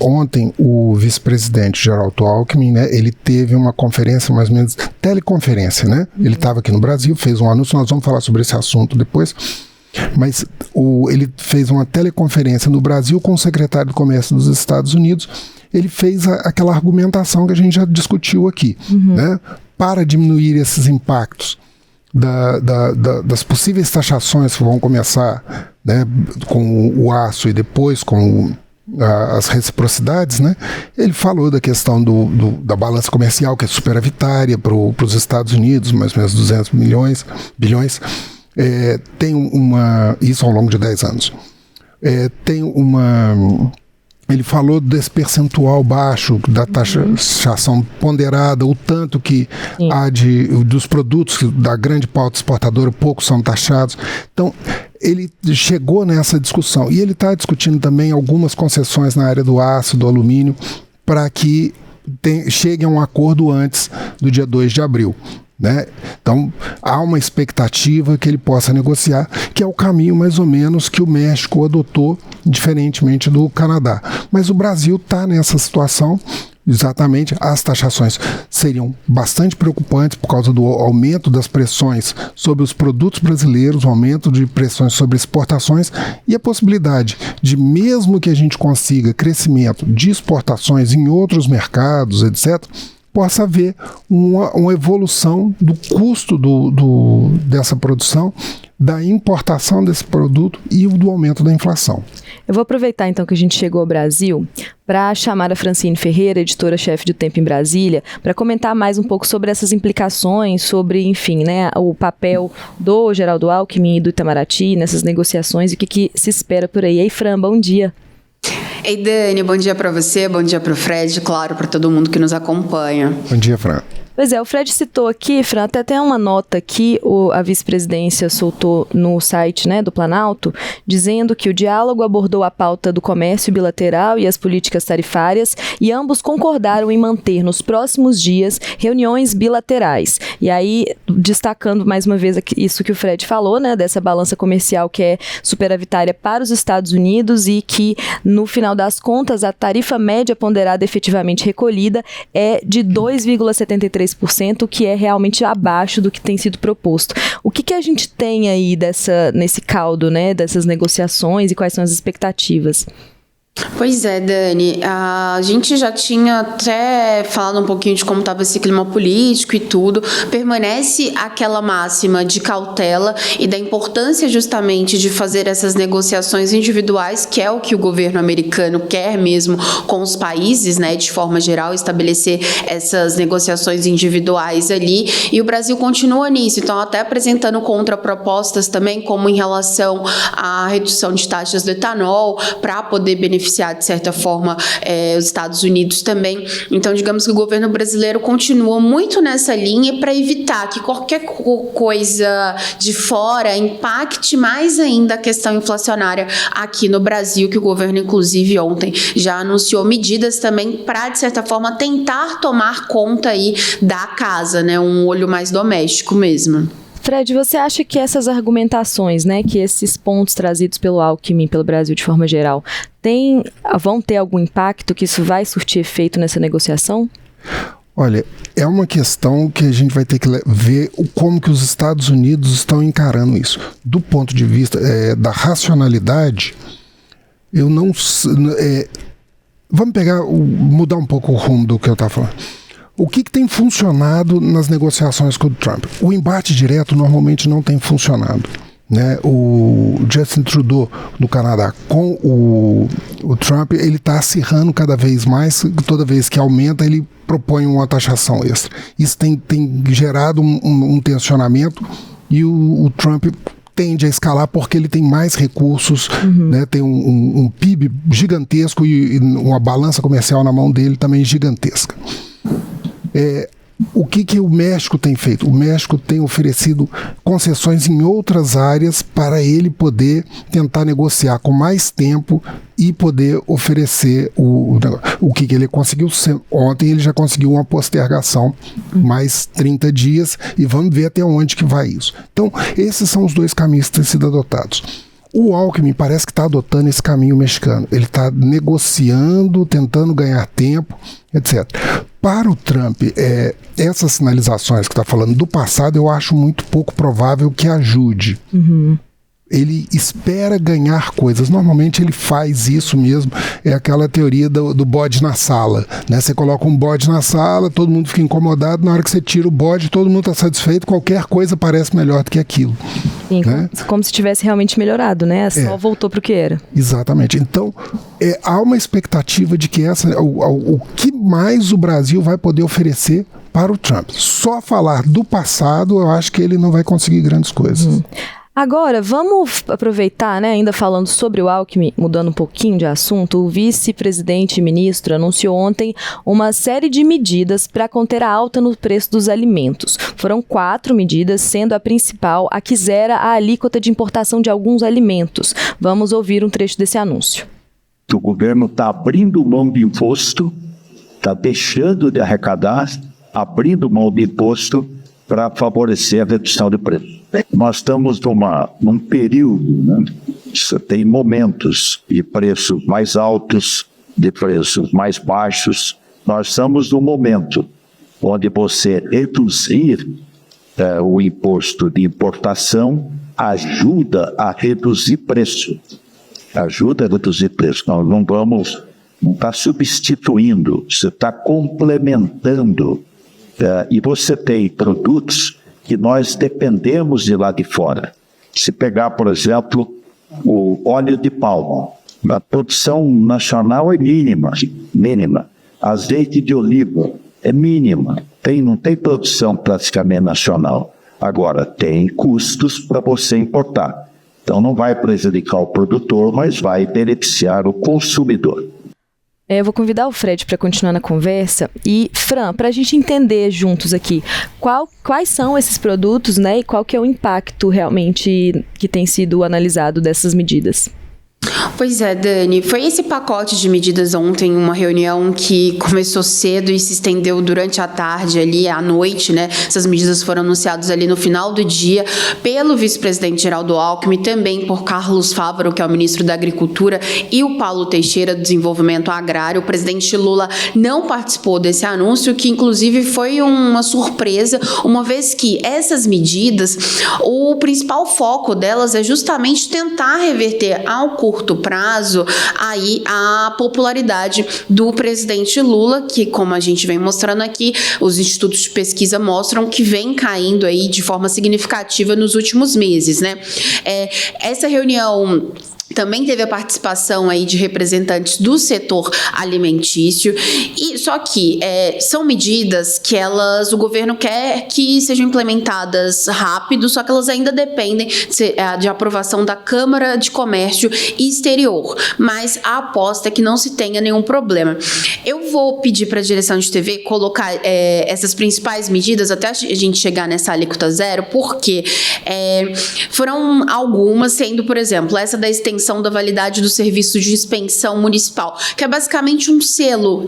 Ontem, o vice-presidente Geraldo Alckmin, né, ele teve uma conferência, mais ou menos, teleconferência, né? Ele estava aqui no Brasil, fez um anúncio, nós vamos falar sobre esse assunto depois, mas ele fez uma teleconferência no Brasil com o secretário do Comércio dos Estados Unidos. Ele fez aquela argumentação que a gente já discutiu aqui, né? Para diminuir esses impactos das possíveis taxações que vão começar, né, com o aço e depois com as reciprocidades, né? Ele falou da questão da balança comercial, que é superavitária para os Estados Unidos, mais ou menos 200 bilhões. Isso ao longo de 10 anos. Ele falou desse percentual baixo da taxação ponderada, o tanto que há dos produtos da grande pauta exportadora, poucos são taxados. Então, ele chegou nessa discussão e ele está discutindo também algumas concessões na área do aço, do alumínio, para que chegue a um acordo antes do dia 2 de abril. Né? Então, há uma expectativa que ele possa negociar, que é o caminho mais ou menos que o México adotou, diferentemente do Canadá. Mas o Brasil está nessa situação. Exatamente, as taxações seriam bastante preocupantes por causa do aumento das pressões sobre os produtos brasileiros, o aumento de pressões sobre exportações e a possibilidade de, mesmo que a gente consiga crescimento de exportações em outros mercados, etc., possa haver uma evolução do custo dessa produção, da importação desse produto e do aumento da inflação. Eu vou aproveitar então que a gente chegou ao Brasil para chamar a Francine Ferreira, editora-chefe do Tempo em Brasília, para comentar mais um pouco sobre essas implicações, sobre, enfim, né, o papel do Geraldo Alckmin e do Itamaraty nessas negociações e o que se espera por aí. Ei, Fran, bom dia. Ei, Dani, bom dia para você, bom dia para o Fred, claro, para todo mundo que nos acompanha. Bom dia, Fran. Pois é, o Fred citou aqui, Fran, até tem uma nota que a vice-presidência soltou no site, né, do Planalto, dizendo que o diálogo abordou a pauta do comércio bilateral e as políticas tarifárias e ambos concordaram em manter nos próximos dias reuniões bilaterais. E aí, destacando mais uma vez isso que o Fred falou, né, dessa balança comercial que é superavitária para os Estados Unidos e que, no final das contas, a tarifa média ponderada efetivamente recolhida é de 2,73%, que é realmente abaixo do que tem sido proposto. O que a gente tem aí nesse caldo, né, dessas negociações e quais são as expectativas? Pois é, Dani, a gente já tinha até falado um pouquinho de como estava esse clima político e tudo. Permanece aquela máxima de cautela e da importância justamente de fazer essas negociações individuais, que é o que o governo americano quer mesmo com os países, né, de forma geral, estabelecer essas negociações individuais ali, e o Brasil continua nisso, então até apresentando contrapropostas também, como em relação à redução de taxas do etanol, para poder beneficiar de certa forma os Estados Unidos também. Então, digamos que o governo brasileiro continua muito nessa linha para evitar que qualquer coisa de fora impacte mais ainda a questão inflacionária aqui no Brasil, que o governo, inclusive, ontem já anunciou medidas também para, de certa forma, tentar tomar conta aí da casa, né? Um olho mais doméstico mesmo. Fred, você acha que essas argumentações, né, que esses pontos trazidos pelo Alckmin, pelo Brasil de forma geral, vão ter algum impacto, que isso vai surtir efeito nessa negociação? Olha, é uma questão que a gente vai ter que ver como que os Estados Unidos estão encarando isso. Do ponto de vista da racionalidade, eu não... vamos mudar um pouco o rumo do que eu estava falando. O que tem funcionado nas negociações com o Trump? O embate direto normalmente não tem funcionado. Né? O Justin Trudeau, no Canadá, com o Trump, ele está acirrando cada vez mais. Toda vez que aumenta, ele propõe uma taxação extra. Isso tem gerado um tensionamento e o Trump tende a escalar porque ele tem mais recursos, né? Tem um PIB gigantesco e uma balança comercial na mão dele também gigantesca. O que o México tem feito? O México tem oferecido concessões em outras áreas para ele poder tentar negociar com mais tempo e poder oferecer o que ele conseguiu. Ontem ele já conseguiu uma postergação, mais 30 dias, e vamos ver até onde que vai isso. Então, esses são os dois caminhos que têm sido adotados. O Alckmin parece que está adotando esse caminho mexicano. Ele está negociando, tentando ganhar tempo, etc. Para o Trump, essas sinalizações que está falando do passado, eu acho muito pouco provável que ajude. Ele espera ganhar coisas. Normalmente ele faz isso mesmo. É aquela teoria do bode na sala, né? Você coloca um bode na sala, todo mundo fica incomodado. Na hora que você tira o bode, todo mundo está satisfeito. Qualquer coisa parece melhor do que aquilo. Sim, né? Como se tivesse realmente melhorado, né? Só voltou para o que era. Exatamente. Então, há uma expectativa de que o que mais o Brasil vai poder oferecer para o Trump. Só falar do passado, eu acho que ele não vai conseguir grandes coisas. Agora, vamos aproveitar, né, ainda falando sobre o Alckmin, mudando um pouquinho de assunto, o vice-presidente e ministro anunciou ontem uma série de medidas para conter a alta no preço dos alimentos. Foram 4 medidas, sendo a principal a que zera a alíquota de importação de alguns alimentos. Vamos ouvir um trecho desse anúncio. O governo está abrindo mão de imposto, está deixando de arrecadar, abrindo mão de imposto para favorecer a redução de preço. Nós estamos num período, né? Você tem momentos de preços mais altos, de preços mais baixos. Nós estamos num momento onde você reduzir o imposto de importação ajuda a reduzir preço. Ajuda a reduzir preço. Nós não está substituindo, você está complementando. E você tem produtos que nós dependemos de lá de fora. Se pegar, por exemplo, o óleo de palma, a produção nacional é mínima. Azeite de oliva é mínima. Não tem produção praticamente nacional. Agora, tem custos para você importar. Então, não vai prejudicar o produtor, mas vai beneficiar o consumidor. Eu vou convidar o Fred para continuar na conversa. E, Fran, para a gente entender juntos aqui, quais são esses produtos, né, e qual que é o impacto realmente que tem sido analisado dessas medidas? Pois é, Dani, foi esse pacote de medidas ontem, uma reunião que começou cedo e se estendeu durante a tarde ali, à noite, né? Essas medidas foram anunciadas ali no final do dia pelo vice-presidente Geraldo Alckmin, também por Carlos Fávaro, que é o ministro da Agricultura, e o Paulo Teixeira, do Desenvolvimento Agrário. O presidente Lula não participou desse anúncio, que inclusive foi uma surpresa, uma vez que essas medidas, o principal foco delas é justamente tentar reverter ao curto prazo aí a popularidade do presidente Lula, que, como a gente vem mostrando aqui, os institutos de pesquisa mostram que vem caindo aí de forma significativa nos últimos meses, né? Essa reunião também teve a participação aí de representantes do setor alimentício, e só que são medidas que o governo quer que sejam implementadas rápido, só que elas ainda dependem de aprovação da Câmara de Comércio Exterior, mas a aposta é que não se tenha nenhum problema. Eu vou pedir para a direção de TV colocar essas principais medidas até a gente chegar nessa alíquota zero, porque foram algumas, sendo, por exemplo, essa da extensão da validade do serviço de expensão municipal, que é basicamente um selo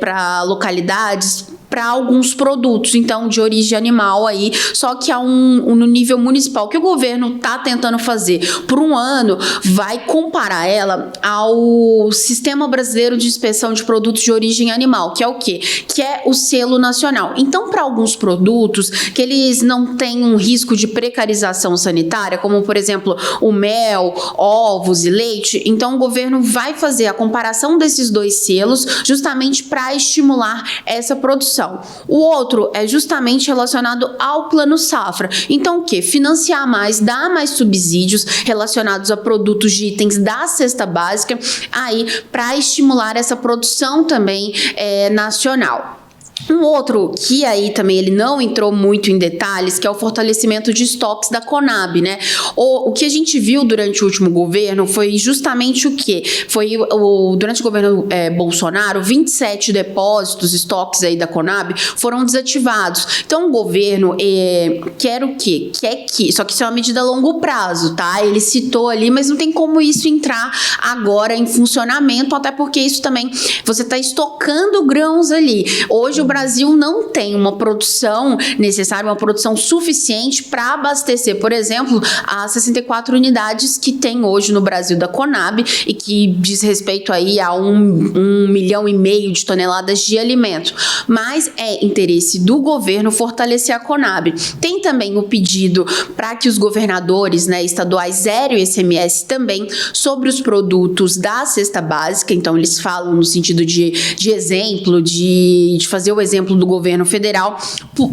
para localidades, para alguns produtos, então, de origem animal aí, só que no nível municipal, que o governo está tentando fazer por um ano, vai comparar ela ao Sistema Brasileiro de Inspeção de Produtos de Origem Animal, que é o quê? Que é o selo nacional. Então, para alguns produtos que eles não têm um risco de precarização sanitária, como, por exemplo, o mel, ovos e leite, então o governo vai fazer a comparação desses dois selos justamente para estimular essa produção. O outro é justamente relacionado ao Plano Safra. Então, o quê? Financiar mais, dar mais subsídios relacionados a produtos de itens da cesta básica, aí para estimular essa produção também nacional. Um outro que aí também ele não entrou muito em detalhes, que é o fortalecimento de estoques da Conab, né? O que a gente viu durante o último governo foi justamente o quê? Durante o governo Bolsonaro, 27 depósitos, estoques aí da Conab foram desativados. Então o governo quer o quê? Só que isso é uma medida a longo prazo, tá? Ele citou ali, mas não tem como isso entrar agora em funcionamento, até porque isso também, você está estocando grãos ali. Hoje o Brasil não tem uma produção necessária, uma produção suficiente para abastecer, por exemplo, as 64 unidades que tem hoje no Brasil da Conab e que diz respeito aí a 1,5 milhão de toneladas de alimento. Mas é interesse do governo fortalecer a Conab. Tem também o pedido para que os governadores, né, estaduais zerem o ICMS também sobre os produtos da cesta básica. Então, eles falam no sentido de exemplo, de fazer o exemplo do governo federal.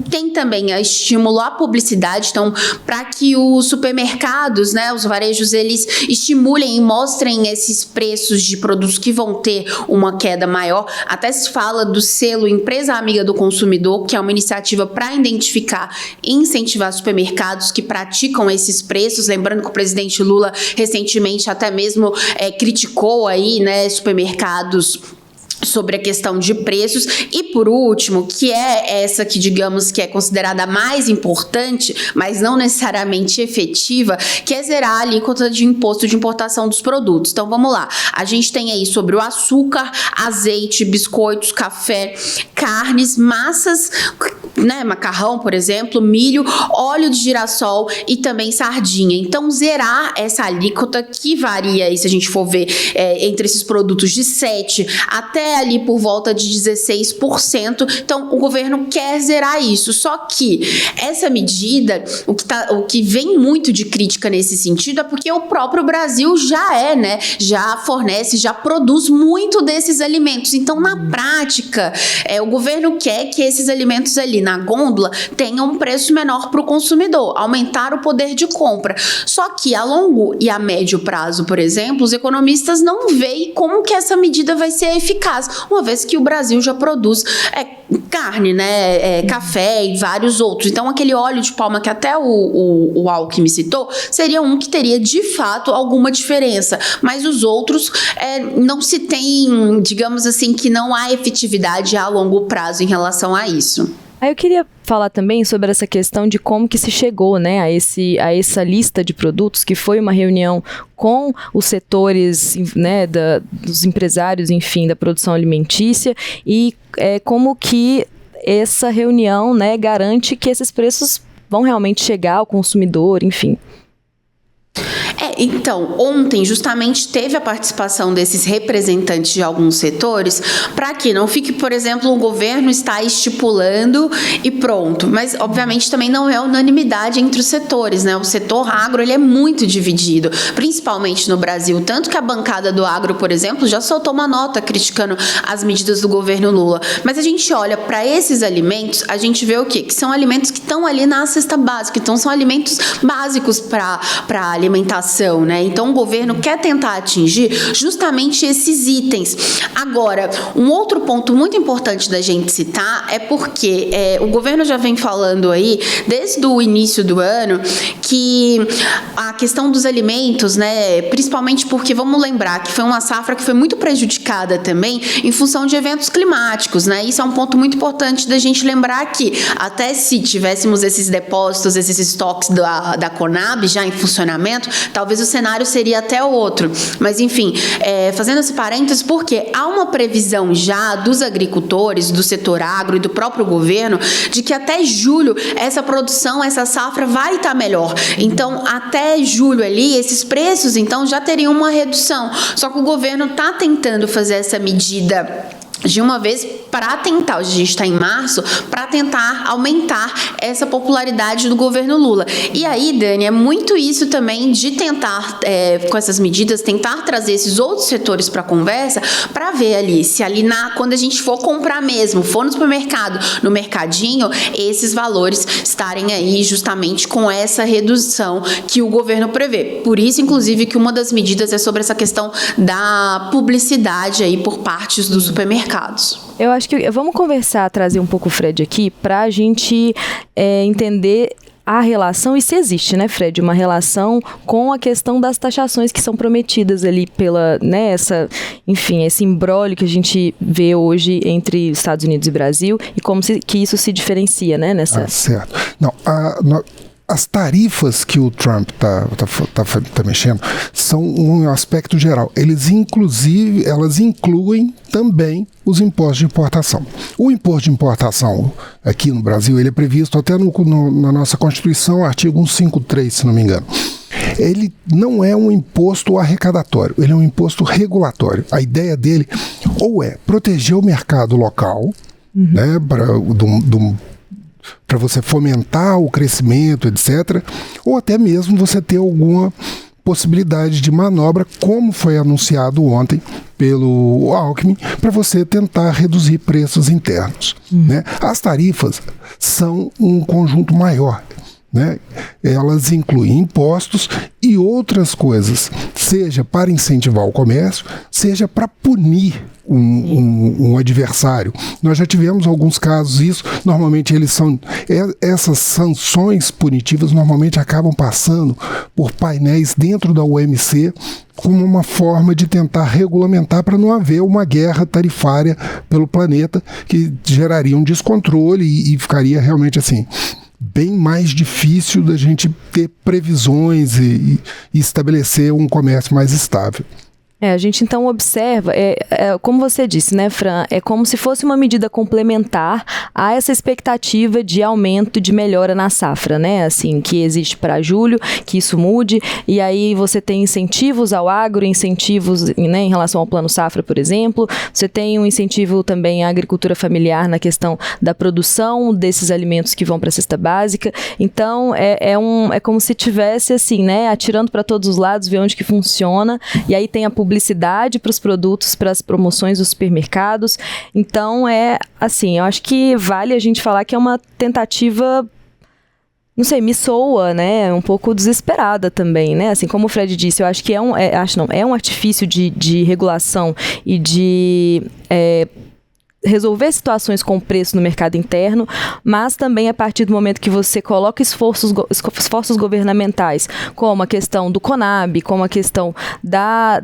Tem também a estímulo à publicidade, então, para que os supermercados, né, os varejos, eles estimulem e mostrem esses preços de produtos que vão ter uma queda maior. Até se fala do selo Empresa Amiga do Consumidor, que é uma iniciativa para identificar e incentivar supermercados que praticam esses preços. Lembrando que o presidente Lula recentemente até mesmo criticou aí, né, supermercados sobre a questão de preços. E por último, que é essa que digamos que é considerada mais importante, mas não necessariamente efetiva, que é zerar a alíquota de imposto de importação dos produtos. Então vamos lá, a gente tem aí sobre o açúcar, azeite, biscoitos, café, carnes, massas, né, macarrão, por exemplo, milho, óleo de girassol e também sardinha. Então zerar essa alíquota que varia aí, se a gente for ver entre esses produtos de 7% até ali por volta de 16%. Então, o governo quer zerar isso. Só que essa medida, o que vem muito de crítica nesse sentido é porque o próprio Brasil já fornece, já produz muito desses alimentos. Então, na prática, o governo quer que esses alimentos ali na gôndola tenham um preço menor para o consumidor, aumentar o poder de compra. Só que a longo e a médio prazo, por exemplo, os economistas não veem como que essa medida vai ser eficaz, uma vez que o Brasil já produz carne, né, café e vários outros. Então, aquele óleo de palma que até o Alckmin citou, seria um que teria, de fato, alguma diferença. Mas os outros não se tem, digamos assim, que não há efetividade a longo prazo em relação a isso. Aí eu queria falar também sobre essa questão de como que se chegou, né, a essa lista de produtos, que foi uma reunião com os setores, né, dos empresários, enfim, da produção alimentícia, e como que essa reunião, né, garante que esses preços vão realmente chegar ao consumidor, enfim. Então, ontem justamente teve a participação desses representantes de alguns setores para que não fique, por exemplo, o governo está estipulando e pronto. Mas, obviamente, também não é unanimidade entre os setores, né? O setor agro, ele é muito dividido, principalmente no Brasil. Tanto que a bancada do agro, por exemplo, já soltou uma nota criticando as medidas do governo Lula. Mas a gente olha para esses alimentos, a gente vê o quê? Que são alimentos que estão ali na cesta básica. Então, são alimentos básicos para a alimentação. Né? Então, o governo quer tentar atingir justamente esses itens. Agora, um outro ponto muito importante da gente citar é porque o governo já vem falando aí, desde o início do ano, que a questão dos alimentos, né, principalmente porque, vamos lembrar, que foi uma safra que foi muito prejudicada também em função de eventos climáticos, né? Isso é um ponto muito importante da gente lembrar aqui. Até se tivéssemos esses depósitos, esses estoques da Conab já em funcionamento, talvez o cenário seria até outro. Mas, enfim, fazendo esse parênteses, porque há uma previsão já dos agricultores, do setor agro e do próprio governo, de que até julho essa produção, essa safra vai estar melhor. Então, até julho ali, esses preços, então, já teriam uma redução. Só que o governo está tentando fazer essa medida de uma vez para tentar, hoje a gente está em março, para tentar aumentar essa popularidade do governo Lula. E aí, Dani, é muito isso também de tentar, com essas medidas, tentar trazer esses outros setores para a conversa, para ver ali, se ali quando a gente for comprar mesmo, for no supermercado, no mercadinho, esses valores estarem aí justamente com essa redução que o governo prevê. Por isso, inclusive, que uma das medidas é sobre essa questão da publicidade aí por partes dos supermercados. Eu acho que vamos conversar, trazer um pouco o Fred aqui para a gente entender a relação, e se existe, né, Fred, uma relação com a questão das taxações que são prometidas ali pela, né, esse imbróglio que a gente vê hoje entre Estados Unidos e Brasil, e como que isso se diferencia, né, nessa... certo. Não, As tarifas que o Trump tá mexendo são um aspecto geral. Elas incluem também os impostos de importação. O imposto de importação aqui no Brasil, ele é previsto até na nossa Constituição, artigo 153, se não me engano. Ele não é um imposto arrecadatório, ele é um imposto regulatório. A ideia dele ou é proteger o mercado local, né, para você fomentar o crescimento, etc., ou até mesmo você ter alguma possibilidade de manobra, como foi anunciado ontem pelo Alckmin, para você tentar reduzir preços internos. Né? As tarifas são um conjunto maior. Né? Elas incluem impostos e outras coisas, seja para incentivar o comércio, seja para punir um adversário. Nós já tivemos alguns casos isso, normalmente essas sanções punitivas normalmente acabam passando por painéis dentro da OMC como uma forma de tentar regulamentar para não haver uma guerra tarifária pelo planeta que geraria um descontrole e ficaria realmente assim bem mais difícil da gente ter previsões e estabelecer um comércio mais estável. A gente então observa, como você disse, né, Fran, é como se fosse uma medida complementar a essa expectativa de aumento, de melhora na safra, né, assim, que existe para julho, que isso mude, e aí você tem incentivos ao agro, incentivos, né, em relação ao plano safra, por exemplo, você tem um incentivo também à agricultura familiar na questão da produção desses alimentos que vão para a cesta básica, então é como se tivesse assim, né, atirando para todos os lados, ver onde que funciona, e aí tem a publicidade para os produtos, para as promoções dos supermercados. Então, eu acho que vale a gente falar que é uma tentativa, não sei, me soa, né, um pouco desesperada também, né, assim, como o Fred disse, eu acho que é um artifício de regulação e de resolver situações com preço no mercado interno, mas também a partir do momento que você coloca esforços governamentais, como a questão do CONAB, como a questão da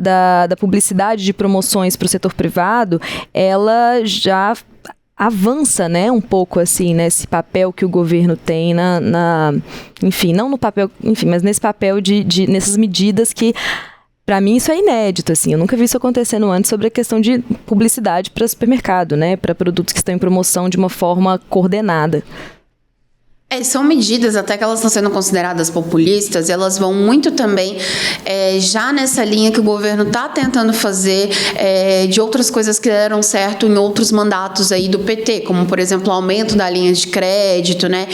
publicidade de promoções para o setor privado, ela já avança, né, um pouco assim, nesse papel que o governo tem enfim, não no papel, enfim, mas nesse papel nessas medidas que, para mim, isso é inédito, assim. Eu nunca vi isso acontecendo antes sobre a questão de publicidade para supermercado, né? Para produtos que estão em promoção de uma forma coordenada. São medidas, até que elas estão sendo consideradas populistas, elas vão muito também já nessa linha que o governo está tentando fazer de outras coisas que deram certo em outros mandatos aí do PT, como, por exemplo, o aumento da linha de crédito, né?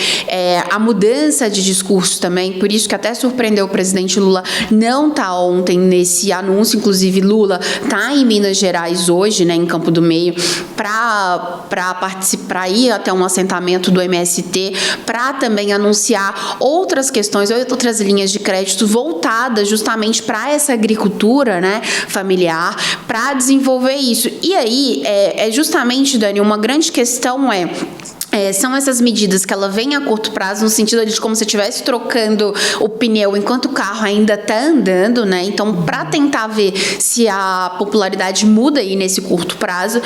A mudança de discurso também, por isso que até surpreendeu o presidente Lula não estar ontem nesse anúncio, inclusive Lula está em Minas Gerais hoje, né, em Campo do Meio, para participar, ir até um assentamento do MST, para também anunciar outras questões, outras linhas de crédito voltadas justamente para essa agricultura, né, familiar, para desenvolver isso. E aí, justamente, Dani, uma grande questão são essas medidas que ela vem a curto prazo, no sentido de como se estivesse trocando o pneu enquanto o carro ainda está andando, né? Então, para tentar ver se a popularidade muda aí nesse curto prazo.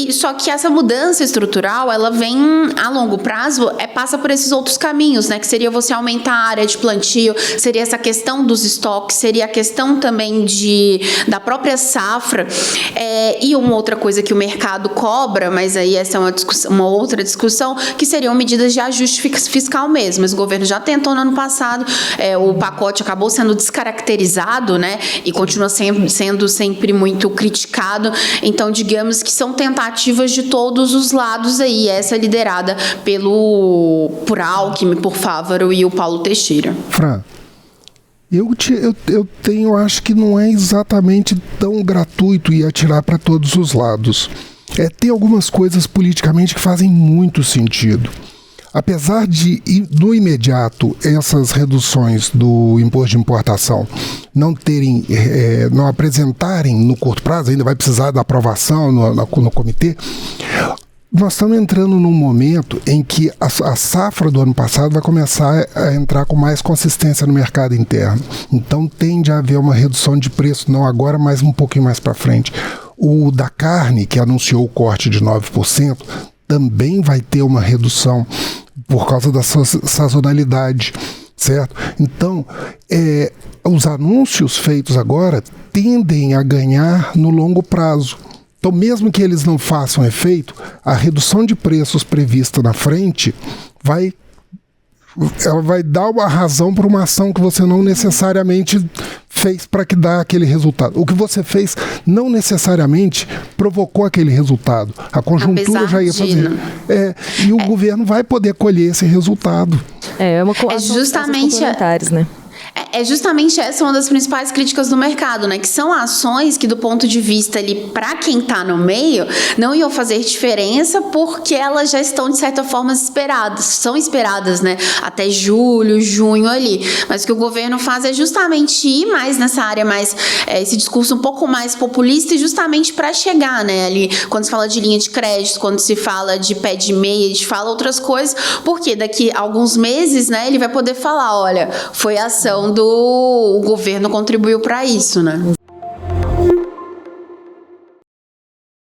Só que essa mudança estrutural, ela vem a longo prazo, passa por esses outros caminhos, né? Que seria você aumentar a área de plantio, seria essa questão dos estoques, seria a questão também da própria safra. E uma outra coisa que o mercado cobra, mas aí essa é uma outra discussão, que seriam medidas de ajuste fiscal mesmo. Mas o governo já tentou no ano passado, o pacote acabou sendo descaracterizado, né, e continua sendo sempre muito criticado. Então, digamos que são tentativas de todos os lados aí, essa liderada por Alckmin, por Fávaro e o Paulo Teixeira. Fran, eu acho que não é exatamente tão gratuito ir atirar para todos os lados. Tem algumas coisas politicamente que fazem muito sentido. Apesar de, no imediato, essas reduções do imposto de importação não apresentarem no curto prazo, ainda vai precisar da aprovação no comitê, nós estamos entrando num momento em que a safra do ano passado vai começar a entrar com mais consistência no mercado interno. Então tende a haver uma redução de preço, não agora, mas um pouquinho mais para frente. O da carne, que anunciou o corte de 9%, também vai ter uma redução por causa da sazonalidade. certo? Então, os anúncios feitos agora tendem a ganhar no longo prazo. Então, mesmo que eles não façam efeito, a redução de preços prevista na frente ela vai dar uma razão para uma ação que você não necessariamente fez para que dá aquele resultado. O que você fez não necessariamente provocou aquele resultado. A conjuntura já ia fazer. E o governo vai poder colher esse resultado. É uma justamente complementares, né? É justamente essa uma das principais críticas do mercado, né? Que são ações que, do ponto de vista ali, para quem está no meio, não iam fazer diferença porque elas já estão, de certa forma, são esperadas, né? Até julho, junho ali. Mas o que o governo faz é justamente ir mais nessa área, mais esse discurso um pouco mais populista, e justamente para chegar, né? Ali, quando se fala de linha de crédito, quando se fala de pé de meia, a gente fala outras coisas, porque daqui a alguns meses, né, ele vai poder falar, olha, foi a ação o governo contribuiu para isso, né?